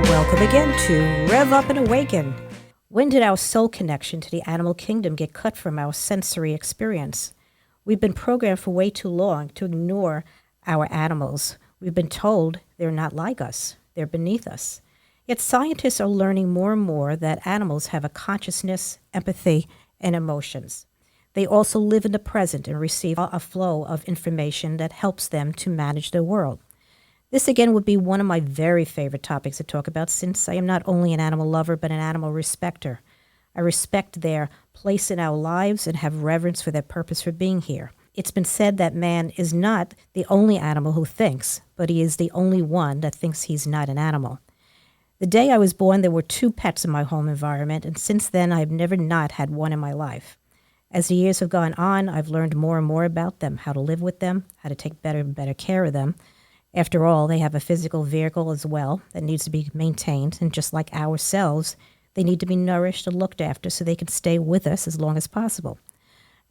Welcome again to RevUP and Awaken. When did our soul connection to the animal kingdom get cut from our sensory experience? We've been programmed for way too long to ignore our animals. We've been told they're not like us, they're beneath us. Yet scientists are learning more and more that animals have a consciousness, empathy, and emotions. They also live in the present and receive a flow of information that helps them to manage their world. This again would be one of my very favorite topics to talk about, since I am not only an animal lover but an animal respecter. I respect their place in our lives and have reverence for their purpose for being here. It's been said that man is not the only animal who thinks, but he is the only one that thinks he's not an animal. The day I was born, there were 2 pets in my home environment, and since then I have never not had one in my life. As the years have gone on, I've learned more and more about them, how to live with them, how to take better and better care of them. After all, they have a physical vehicle as well that needs to be maintained, and just like ourselves, they need to be nourished and looked after so they can stay with us as long as possible.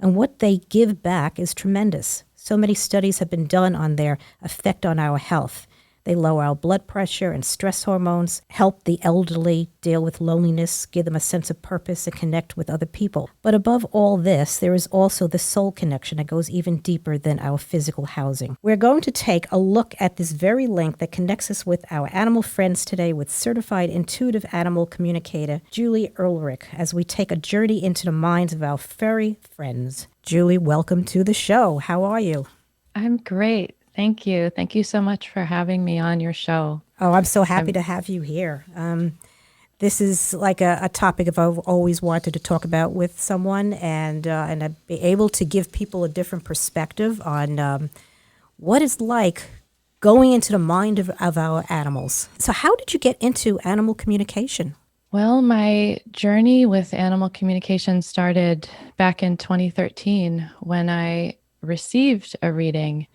And what they give back is tremendous. So many studies have been done on their effect on our health. They lower our blood pressure and stress hormones, help the elderly deal with loneliness, give them a sense of purpose, and connect with other people. But above all this, there is also the soul connection that goes even deeper than our physical housing. We're going to take a look at this very link that connects us with our animal friends today with certified Intuitive Animal Communicator, Julie Ulrich, as we take a journey into the minds of our furry friends. Julie, welcome to the show. How are you? I'm great. Thank you. Thank you so much for having me on your show. Oh, I'm so happy to have you here. This is like a topic I've always wanted to talk about with someone, and I'd be able to give people a different perspective on what it's like going into the mind of our animals. So how did you get into animal communication? Well, my journey with animal communication started back in 2013 when I received a reading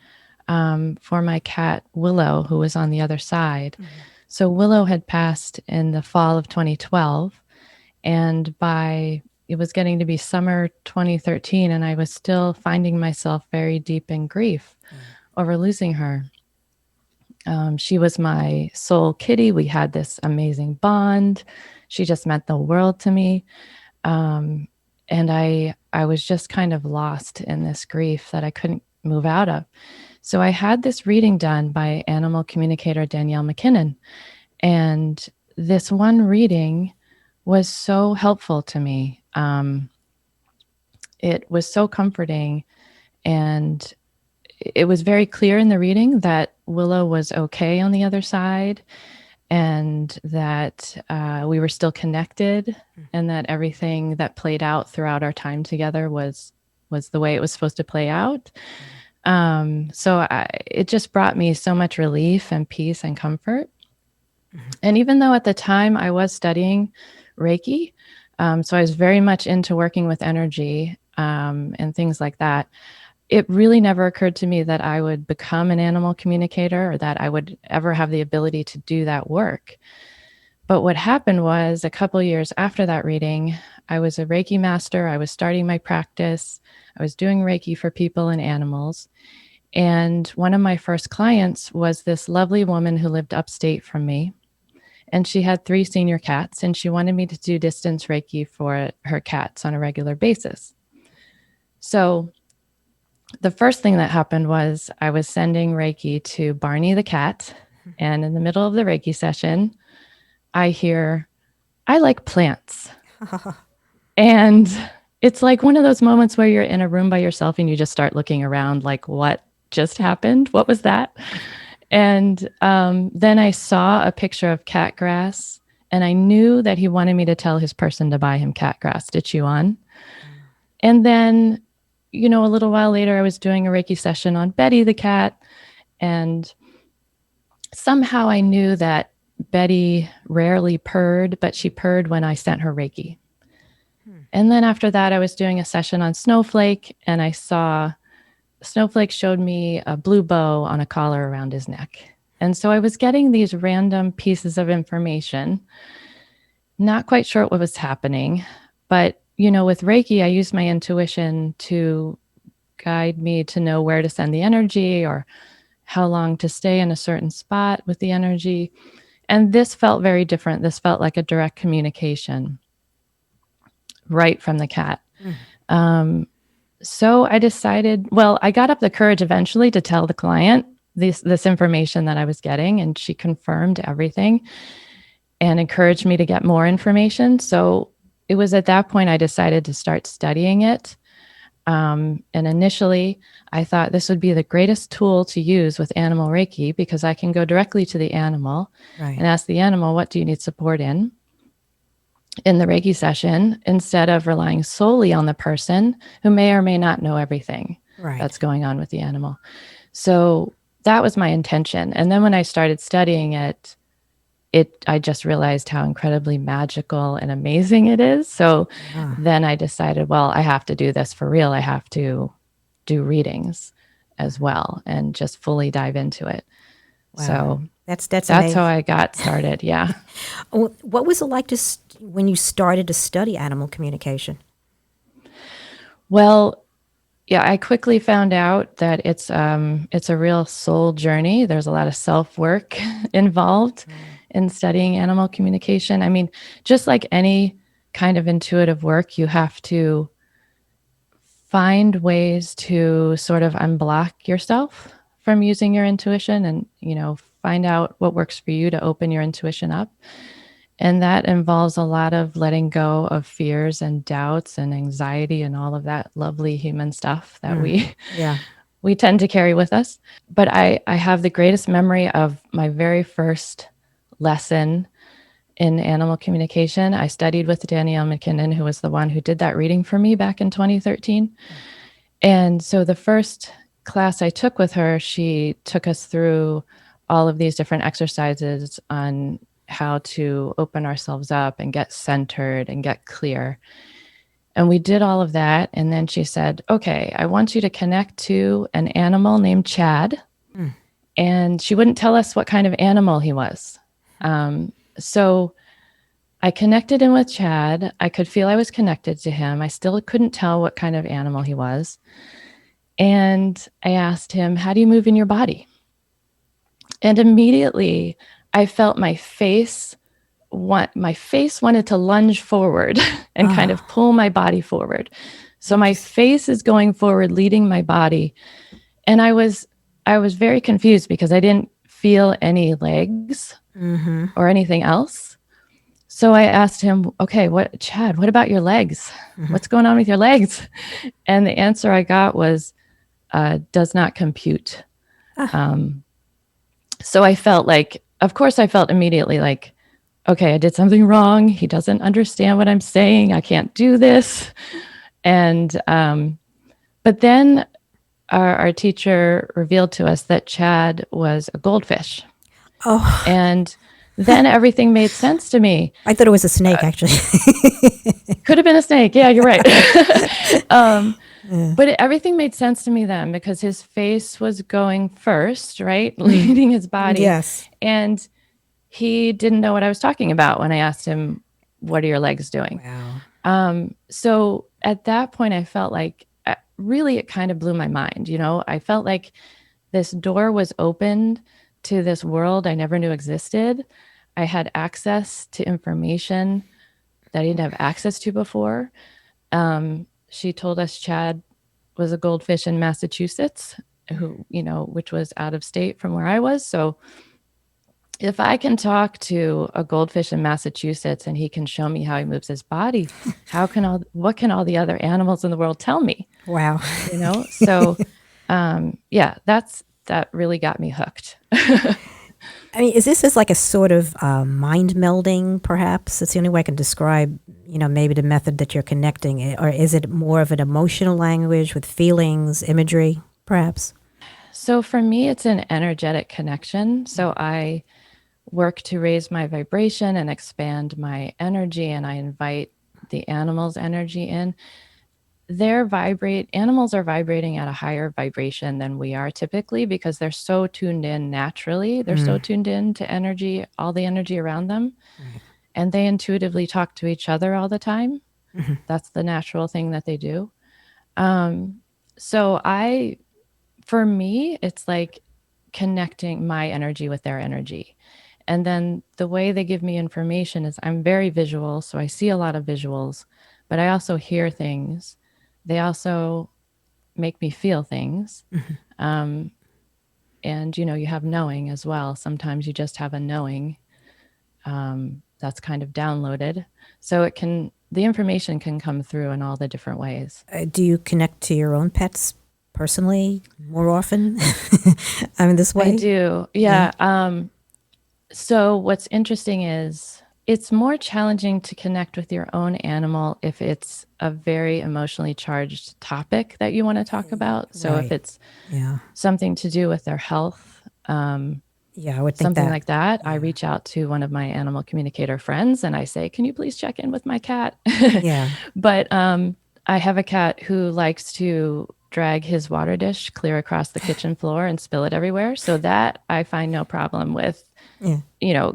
for my cat, Willow, who was on the other side. Mm-hmm. So Willow had passed in the fall of 2012, and it was getting to be summer 2013, and I was still finding myself very deep in grief over losing her. She was my soul kitty. We had this amazing bond. She just meant the world to me. And I was just kind of lost in this grief that I couldn't move out of. So I had this reading done by animal communicator Danielle McKinnon. And this one reading was so helpful to me. It was so comforting. And it was very clear in the reading that Willow was okay on the other side, and that we were still connected, and that everything that played out throughout our time together was the way it was supposed to play out. It just brought me so much relief and peace and comfort. And even though at the time I was studying Reiki, so I was very much into working with energy and things like that, it really never occurred to me that I would become an animal communicator or that I would ever have the ability to do that work. But what happened was, a couple of years after that reading, I was a Reiki master. I was starting my practice. I was doing Reiki for people and animals. And one of my first clients was this lovely woman who lived upstate from me. And she had 3 senior cats, and she wanted me to do distance Reiki for her cats on a regular basis. So the first thing that happened was I was sending Reiki to Barney the cat. And in the middle of the Reiki session, I hear, "I like plants." And it's like one of those moments where you're in a room by yourself and you just start looking around like, what just happened? What was that? And then I saw a picture of cat grass, and I knew that he wanted me to tell his person to buy him cat grass to chew on. And then, a little while later, I was doing a Reiki session on Betty the cat, and somehow I knew that Betty rarely purred, but she purred when I sent her Reiki. And then after that, I was doing a session on Snowflake, and I saw Snowflake showed me a blue bow on a collar around his neck. And so I was getting these random pieces of information, not quite sure what was happening. But, with Reiki, I used my intuition to guide me to know where to send the energy or how long to stay in a certain spot with the energy. And this felt very different. This felt like a direct communication right from the cat. So I decided, well, I got up the courage eventually to tell the client this information that I was getting, and she confirmed everything and encouraged me to get more information. So it was at that point I decided to start studying it. And initially, I thought this would be the greatest tool to use with animal Reiki, because I can go directly to the animal and ask the animal, what do you need support in the Reiki session, instead of relying solely on the person who may or may not know everything that's going on with the animal. So that was my intention. And then when I started studying it, I just realized how incredibly magical and amazing it is. So then I decided, well, I have to do this for real. I have to do readings as well and just fully dive into it. Wow. So that's how I got started. Yeah. What was it like when you started to study animal communication? Well, yeah, I quickly found out that it's a real soul journey. There's a lot of self-work involved in studying animal communication. I mean, just like any kind of intuitive work, you have to find ways to sort of unblock yourself from using your intuition and, find out what works for you to open your intuition up. And that involves a lot of letting go of fears and doubts and anxiety and all of that lovely human stuff that we tend to carry with us. But I have the greatest memory of my very first lesson in animal communication. I studied with Danielle McKinnon, who was the one who did that reading for me back in 2013. And so the first class I took with her, she took us through all of these different exercises on how to open ourselves up and get centered and get clear. And we did all of that. And then she said, okay, I want you to connect to an animal named Chad. And she wouldn't tell us what kind of animal he was. So I connected in with Chad. I could feel I was connected to him. I still couldn't tell what kind of animal he was. And I asked him, how do you move in your body? And immediately I felt my face wanted to lunge forward and kind of pull my body forward. So my face is going forward, leading my body. And I was very confused because I didn't feel any legs or anything else. So I asked him, okay, Chad, what about your legs? What's going on with your legs? And the answer I got was, does not compute. So I felt immediately like, okay, I did something wrong. He doesn't understand what I'm saying. I can't do this. And, but then our teacher revealed to us that Chad was a goldfish. Oh. And then everything made sense to me. I thought it was a snake, actually. Could have been a snake. Yeah, you're right. But everything made sense to me then, because his face was going first, right? Leading his body. Yes. And he didn't know what I was talking about when I asked him, what are your legs doing? Wow. So at that point, I felt like really it kind of blew my mind. I felt like this door was opened to this world I never knew existed. I had access to information that I didn't have access to before. She told us Chad was a goldfish in Massachusetts, which was out of state from where I was. So if I can talk to a goldfish in Massachusetts and he can show me how he moves his body, what can all the other animals in the world tell me? Wow. So that really got me hooked. I mean, is this as like a sort of mind melding, perhaps? That's the only way I can describe, maybe the method that you're connecting it. Or is it more of an emotional language with feelings, imagery, perhaps? So for me, it's an energetic connection. So I work to raise my vibration and expand my energy, and I invite the animals' energy in. Animals are vibrating at a higher vibration than we are typically, because they're so tuned in naturally. They're so tuned in to energy, all the energy around them. And they intuitively talk to each other all the time. That's the natural thing that they do. For me, it's like connecting my energy with their energy. And then the way they give me information is I'm very visual, so I see a lot of visuals, but I also hear things. They also make me feel things. And, you have knowing as well. Sometimes you just have a knowing that's kind of downloaded. So the information can come through in all the different ways. Do you connect to your own pets personally more often? I mean, this way? I do. Yeah. So what's interesting is it's more challenging to connect with your own animal if it's a very emotionally charged topic that you want to talk about. So if it's something to do with their health, yeah, I would think something that. like that, I reach out to one of my animal communicator friends and I say, can you please check in with my cat? Yeah. But I have a cat who likes to drag his water dish clear across the kitchen floor and spill it everywhere. So that I find no problem with,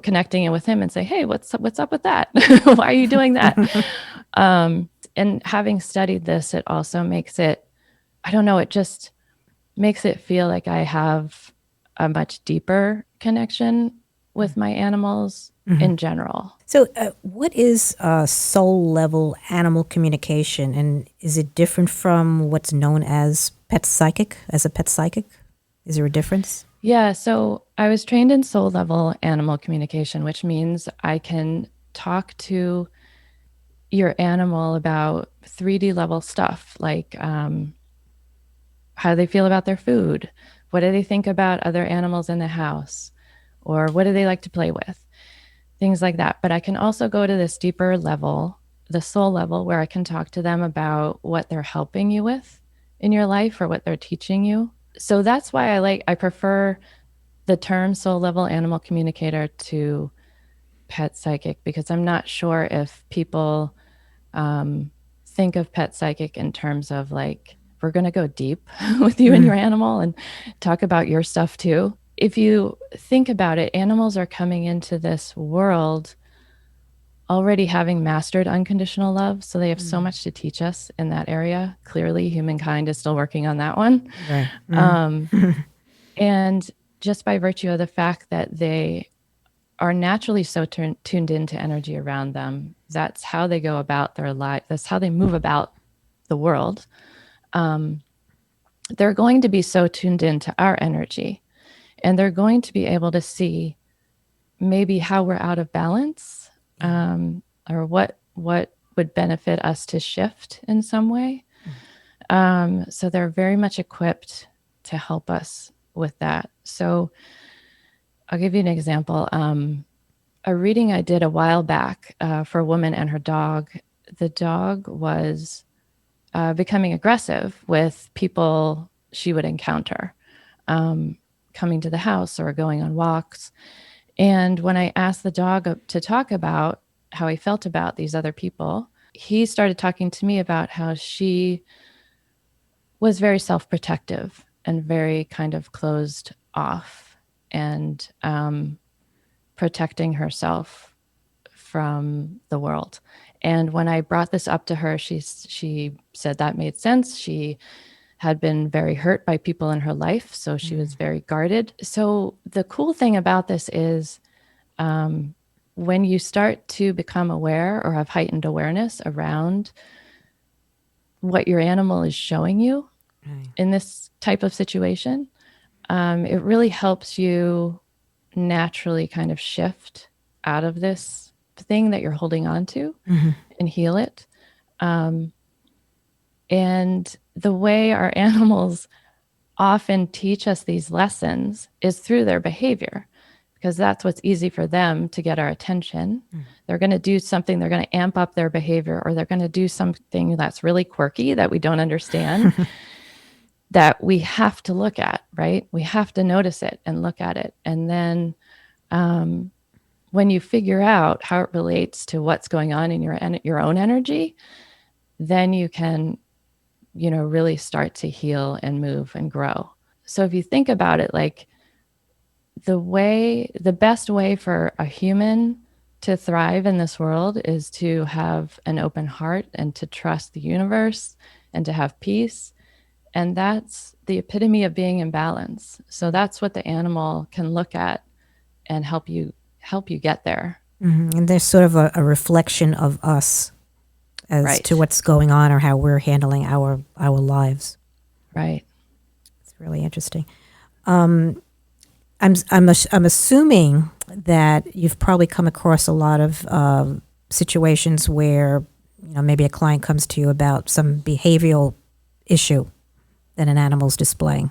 connecting in with him and say, hey, what's up with that? Why are you doing that? And having studied this, it also makes it, I don't know, it just makes it feel like I have a much deeper connection with my animals in general. So what is soul level animal communication, and is it different from what's known as a pet psychic? Is there a difference? Yeah, so I was trained in soul level animal communication, which means I can talk to your animal about 3D level stuff, like how they feel about their food, what do they think about other animals in the house, or what do they like to play with, things like that. But I can also go to this deeper level, the soul level, where I can talk to them about what they're helping you with in your life or what they're teaching you. So that's why I prefer the term soul level animal communicator to pet psychic, because I'm not sure if people think of pet psychic in terms of like, we're going to go deep with you and your animal and talk about your stuff too. If you think about it, animals are coming into this world already having mastered unconditional love. So they have so much to teach us in that area. Clearly, humankind is still working on that one. Right. And just by virtue of the fact that they are naturally so tuned into energy around them, that's how they go about their life. That's how they move about the world. They're going to be so tuned into our energy, and they're going to be able to see maybe how we're out of balance, or what would benefit us to shift in some way. So they're very much equipped to help us with that. So I'll give you an example. A reading I did a while back for a woman and her dog. The dog was becoming aggressive with people she would encounter coming to the house or going on walks. And when I asked the dog to talk about how he felt about these other people, he started talking to me about how she was very self-protective and very kind of closed off and protecting herself from the world. And when I brought this up to her, she said that made sense. She had been very hurt by people in her life, so she was very guarded. So the cool thing about this is when you start to become aware or have heightened awareness around what your animal is showing you in this type of situation, it really helps you naturally kind of shift out of this thing that you're holding on to and heal it. And the way our animals often teach us these lessons is through their behavior, because that's what's easy for them to get our attention. They're going to do something, they're going to amp up their behavior, or they're going to do something that's really quirky that we don't understand that we have to look at, right? We have to notice it and look at it. And then when you figure out how it relates to what's going on in your own energy, then you can, really start to heal and move and grow. So if you think about it, like the best way for a human to thrive in this world is to have an open heart and to trust the universe and to have peace. And that's the epitome of being in balance. So that's what the animal can look at and help you help you get there. And there's sort of a reflection of us as Right. to what's going on or how we're handling our lives. Right. It's really interesting. I'm assuming that you've probably come across a lot of situations where, you know, maybe a client comes to you about some behavioral issue that an animal's displaying.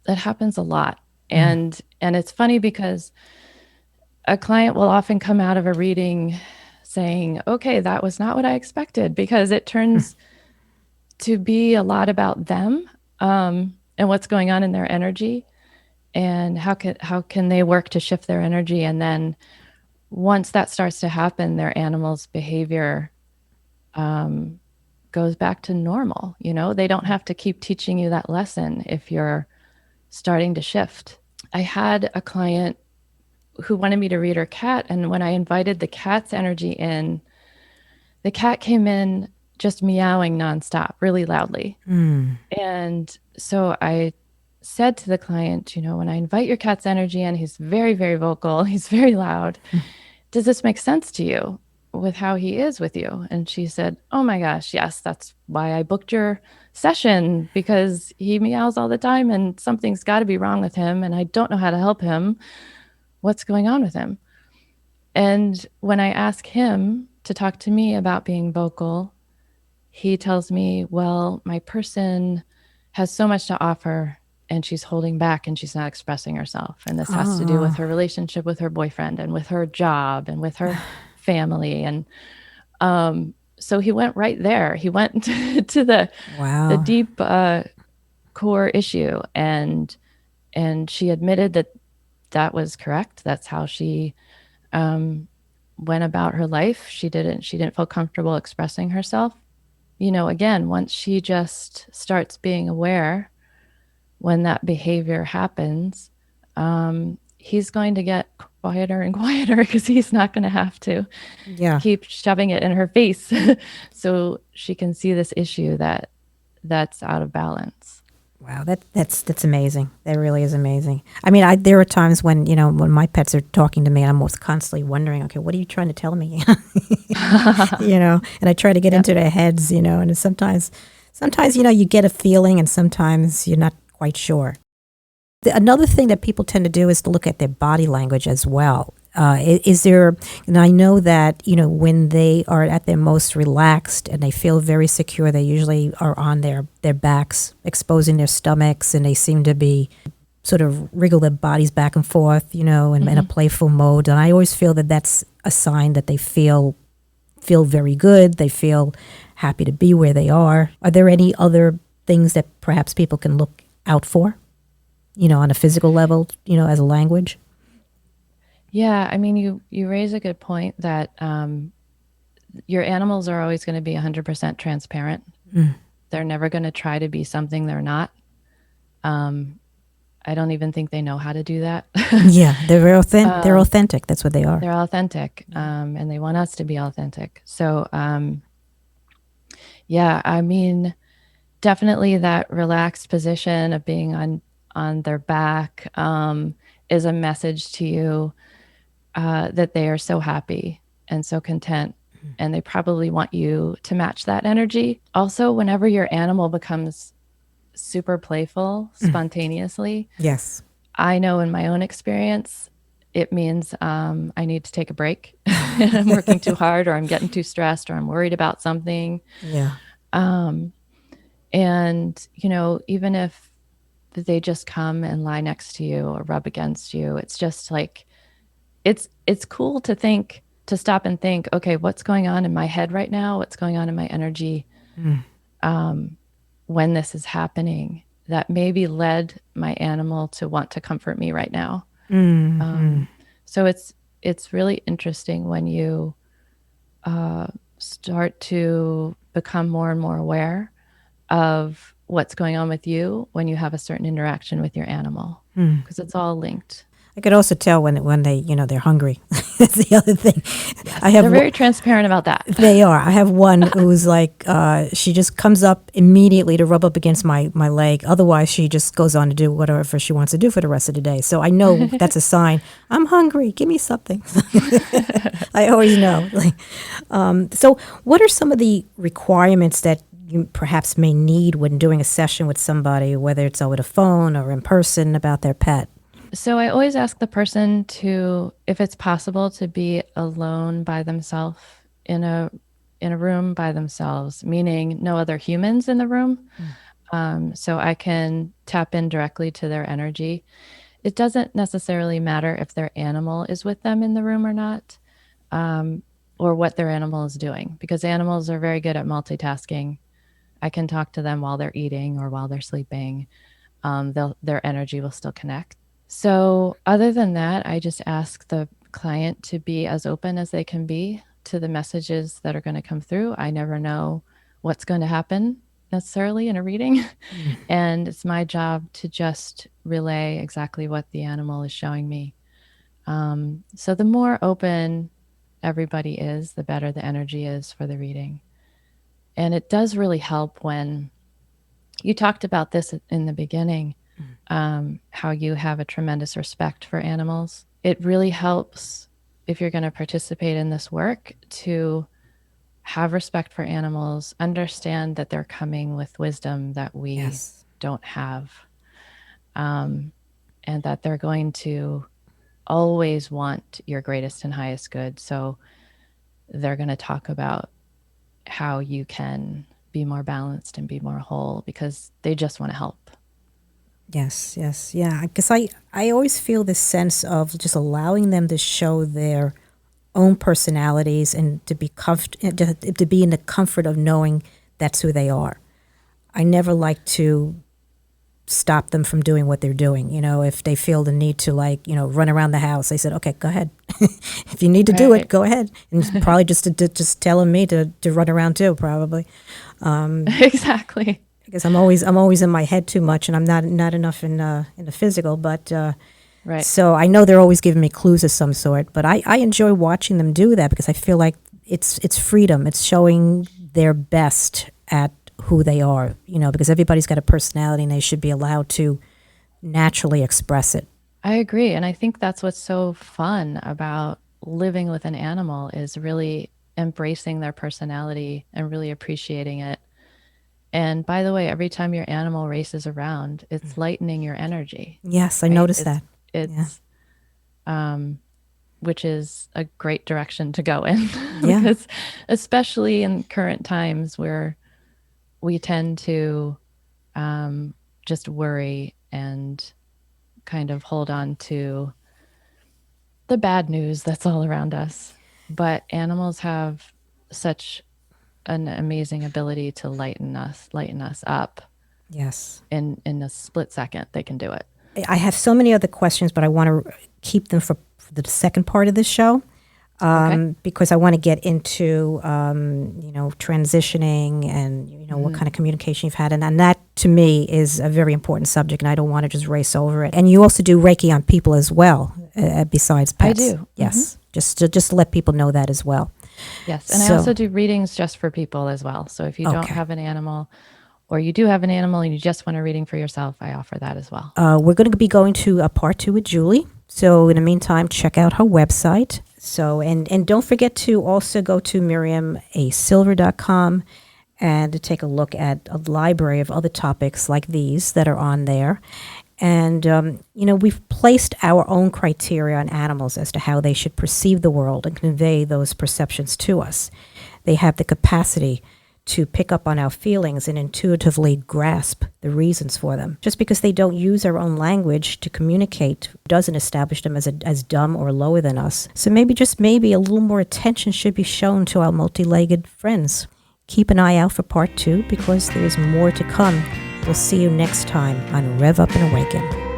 That happens a lot. And it's funny because a client will often come out of a reading saying, okay, that was not what I expected, because it turns to be a lot about them, and what's going on in their energy, and how can they work to shift their energy. And then once that starts to happen, their animal's behavior goes back to normal. You know, they don't have to keep teaching you that lesson if you're starting to shift. I had a client who wanted me to read her cat, and when I invited the cat's energy in, the cat came in just meowing nonstop, really loudly. And so I said to the client, you know, when I invite your cat's energy in, he's very, very vocal, he's very loud. Does this make sense to you with how he is with you? And she said, oh my gosh, yes, that's why I booked your session, because he meows all the time and something's got to be wrong with him and I don't know how to help him. What's going on with him? And when I ask him to talk to me about being vocal, he tells me, well, my person has so much to offer and she's holding back and she's not expressing herself. And this has to do with her relationship with her boyfriend and with her job and with her family. And so he went right there. He went to the deep core issue. And she admitted that that was correct. That's how she went about her life. She didn't feel comfortable expressing herself. You know, again, once she just starts being aware when that behavior happens, he's going to get quieter and quieter because he's not going to have to keep shoving it in her face so she can see this issue that's out of balance. Wow, that's amazing. That really is amazing. I mean, there are times when, you know, when my pets are talking to me, I'm almost constantly wondering, okay, what are you trying to tell me? You know, and I try to get into their heads, you know, and sometimes, you know, you get a feeling and sometimes you're not quite sure. Another thing that people tend to do is to look at their body language as well. Is there, and I know that, you know, when they are at their most relaxed and they feel very secure, they usually are on their backs, exposing their stomachs, and they seem to be sort of wriggle their bodies back and forth, you know, in a playful mode. And I always feel that that's a sign that they feel very good. They feel happy to be where they are. Are there any other things that perhaps people can look out for, you know, on a physical level, you know, as a language? Yeah, I mean, you raise a good point that your animals are always going to be 100% transparent. They're never going to try to be something they're not. I don't even think they know how to do that. Yeah, they're authentic. That's what they are. They're authentic, and they want us to be authentic. So, yeah, I mean, definitely that relaxed position of being on their back is a message to you that they are so happy and so content, and they probably want you to match that energy. Also, whenever your animal becomes super playful spontaneously, yes, I know in my own experience, it means I need to take a break. I'm working too hard, or I'm getting too stressed, or I'm worried about something. Yeah. And, you know, even if they just come and lie next to you or rub against you, it's just like, it's cool to stop and think, okay, what's going on in my head right now? What's going on in my energy when this is happening that maybe led my animal to want to comfort me right now? So it's really interesting when you start to become more and more aware of what's going on with you when you have a certain interaction with your animal, because it's all linked. I could also tell when they, they're hungry. That's the other thing. Yes, they're very transparent about that. They are. I have one who's like, she just comes up immediately to rub up against my leg. Otherwise, she just goes on to do whatever she wants to do for the rest of the day. So I know that's a sign. I'm hungry. Give me something. I always know. So what are some of the requirements that you perhaps may need when doing a session with somebody, whether it's over the phone or in person, about their pet? So I always ask the person to, if it's possible, to be alone by themselves in a room by themselves, meaning no other humans in the room. So I can tap in directly to their energy. It doesn't necessarily matter if their animal is with them in the room or not, or what their animal is doing, because animals are very good at multitasking. I can talk to them while they're eating or while they're sleeping. Their energy will still connect. So other than that, I just ask the client to be as open as they can be to the messages that are going to come through. I never know what's going to happen necessarily in a reading. And it's my job to just relay exactly what the animal is showing me. So the more open everybody is, the better the energy is for the reading. And it does really help when you talked about this in the beginning, how you have a tremendous respect for animals. It really helps, if you're going to participate in this work, to have respect for animals, understand that they're coming with wisdom that we don't have, and that they're going to always want your greatest and highest good. So they're going to talk about how you can be more balanced and be more whole, because they just want to help. Yes, yeah. Because I always feel this sense of just allowing them to show their own personalities and to be to be in the comfort of knowing that's who they are. I never like to stop them from doing what they're doing. If they feel the need to run around the house, I said, okay, go ahead. If you need to do it, go ahead. And it's probably just telling me to run around too, probably. Exactly. Because I'm always in my head too much, and I'm not enough in the physical. But right. So I know they're always giving me clues of some sort. But I enjoy watching them do that, because I feel like it's freedom. It's showing their best at who they are. Because everybody's got a personality, and they should be allowed to naturally express it. I agree, and I think that's what's so fun about living with an animal, is really embracing their personality and really appreciating it. And by the way, every time your animal races around, it's lightening your energy. Yes, I noticed that. It's, which is a great direction to go in. Because especially in current times where we tend to just worry and kind of hold on to the bad news that's all around us. But animals have such an amazing ability to lighten us up. Yes. In a split second, they can do it. I have so many other questions, but I want to keep them for the second part of this show, because I want to get into, transitioning and, what kind of communication you've had. And that, to me, is a very important subject, and I don't want to just race over it. And you also do Reiki on people as well, besides pets. I do. Yes. Just to let people know that as well. Yes. And I also do readings just for people as well. So if you don't have an animal, or you do have an animal and you just want a reading for yourself, I offer that as well. We're going to be going to a part 2 with Julie. So in the meantime, check out her website. So, and don't forget to also go to miriamasilver.com and to take a look at a library of other topics like these that are on there. And, we've placed our own criteria on animals as to how they should perceive the world and convey those perceptions to us. They have the capacity to pick up on our feelings and intuitively grasp the reasons for them. Just because they don't use our own language to communicate doesn't establish them as dumb or lower than us. So maybe, just maybe, a little more attention should be shown to our multi-legged friends. Keep an eye out for part 2, because there's more to come. We'll see you next time on Rev Up and Awaken.